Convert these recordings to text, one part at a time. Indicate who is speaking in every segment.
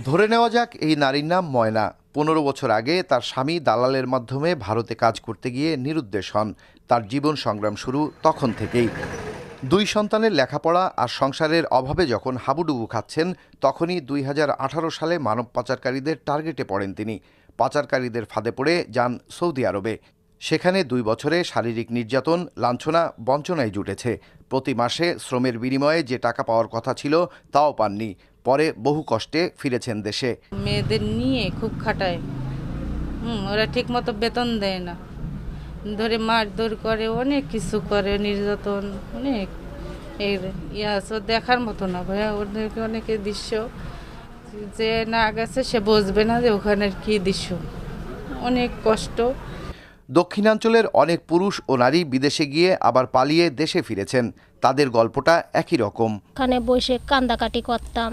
Speaker 1: ধরে নেওয়া যাক এই নারীর নাম ময়না। ১৫ বছর আগে তার স্বামী দালালের মাধ্যমে ভারতে কাজ করতে গিয়ে নিরুদ্দেশ হন। তার জীবন সংগ্রাম শুরু তখন থেকেই। ২ সন্তানের লেখাপড়া আর সংসারের অভাবে যখন হাবুডুবু খাচ্ছেন, তখনই ২০১৮ সালে মানব পাচারকারীদের টার্গেটে পড়েন তিনি। পাচারকারীদের ফাঁদে পড়ে যান সৌদি আরবে। সেখানে ২ বছরে শারীরিক নির্যাতন, লাঞ্ছনা, বঞ্চনায় জুটেছে। প্রতি মাসে শ্রমের বিনিময়ে যে টাকা পাওয়ার কথা ছিল তাও পাননি। পরে বহু কষ্টে ফিরেছেন দেশে।
Speaker 2: মেয়েদের নিয়ে খুব খাটায়। ওরা ঠিক মতো বেতন দেয় না, ধরে মারধর করে, অনেক কিছু করে, নির্যাতন অনেক। এর দেখার মতো না ভাইয়া। ওদেরকে অনেকে দৃশ্য যে না গেছে সে বুঝবে না যে ওখানের কি দৃশ্য, অনেক কষ্ট।
Speaker 1: দক্ষিণাঞ্চলের অনেক পুরুষ ও নারী বিদেশে গিয়ে আবার পালিয়ে দেশে ফিরেছেন। তাদের গল্পটা একই রকম।
Speaker 3: ওখানে বসে কান্দাকাটি করতাম,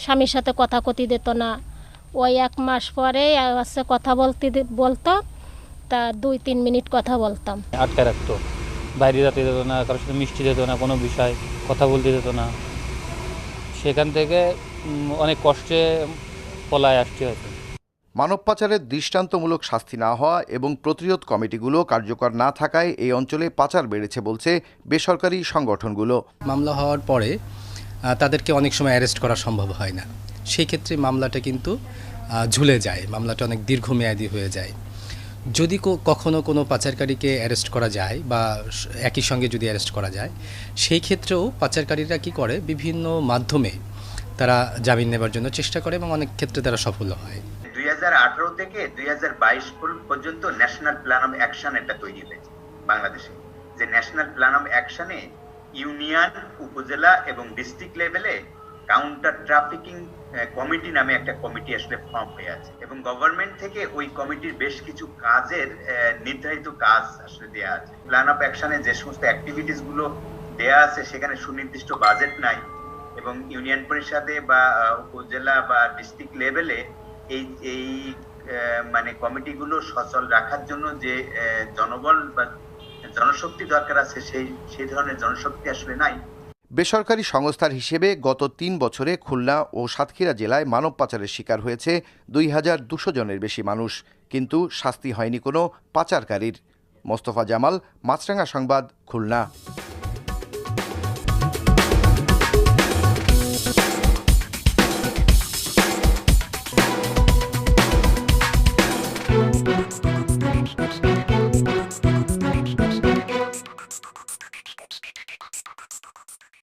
Speaker 3: স্বামীর সাথে কথা কতি দিত না। ওই 1 মাস পরে কথা বলতো, তা 2-3 মিনিট কথা বলতাম।
Speaker 4: আটকে রাখতো, বাইরে যেতে দিত না, কারোর সাথে মিষ্টি দিত না, কোনো বিষয় কথা বলতে দিত না। সেখান থেকে অনেক কষ্টে পলায় আসতে হতো।
Speaker 1: মানব পাচারের দৃষ্টান্তমূলক শাস্তি না হওয়া এবং প্রতিরোধ কমিটিগুলো কার্যকর না থাকায় এই অঞ্চলে পাচার বেড়েছে বলছে বেসরকারি সংগঠনগুলো।
Speaker 5: মামলা হওয়ার পরে তাদেরকে অনেক সময় অ্যারেস্ট করা সম্ভব হয় না। সেই ক্ষেত্রে মামলাটা কিন্তু ঝুলে যায়, মামলাটা অনেক দীর্ঘমেয়াদী হয়ে যায়। যদি কখনো কোনো পাচারকারীকে অ্যারেস্ট করা যায় বা একই সঙ্গে যদি অ্যারেস্ট করা যায়, সেই ক্ষেত্রেও পাচারকারীরা কি করে, বিভিন্ন মাধ্যমে তারা জামিন নেবার জন্য চেষ্টা করে এবং অনেক ক্ষেত্রে তারা সফল হয়।
Speaker 6: 2018 থেকে 2022 পর্যন্ত ন্যাশনাল প্ল্যান অফ অ্যাকশন এটা তৈরি হয়েছে বাংলাদেশে। যে ন্যাশনাল প্ল্যান অফ অ্যাকশনে ইউনিয়ন, উপজেলা এবং ডিস্ট্রিক্ট লেভেলে কাউন্টার ট্রাফিকিং কমিটি নামে একটা কমিটি আসলে ফর্ম হয়ে আছে এবং গভর্নমেন্ট থেকে ওই কমিটির বেশ কিছু কাজের নির্ধারিত কাজ আসলে দেয়া আছে। প্ল্যান অফ অ্যাকশনে যে সমস্ত অ্যাক্টিভিটিস গুলো দেয়া আছে সেখানে সুনির্দিষ্ট বাজেট নাই এবং ইউনিয়ন পরিষদে বা উপজেলা বা ডিস্ট্রিক্ট লেভেলে এই মানে কমিটিগুলো সচল রাখার জন্য যে জনবল বা জনশক্তি দরকার আছে সেই ধরনের জনশক্তি আসলে নাই।
Speaker 1: বেসরকারি সংস্থার হিসেবে গত 3 বছরে খুলনা ও সাতক্ষীরা জেলায় মানব পাচারের শিকার হয়েছে 2200 জনের বেশি মানুষ, কিন্তু শাস্তি হয়নি কোনো পাচারকারীর। মোস্তফা জামাল, মাছরাঙা সংবাদ, খুলনা।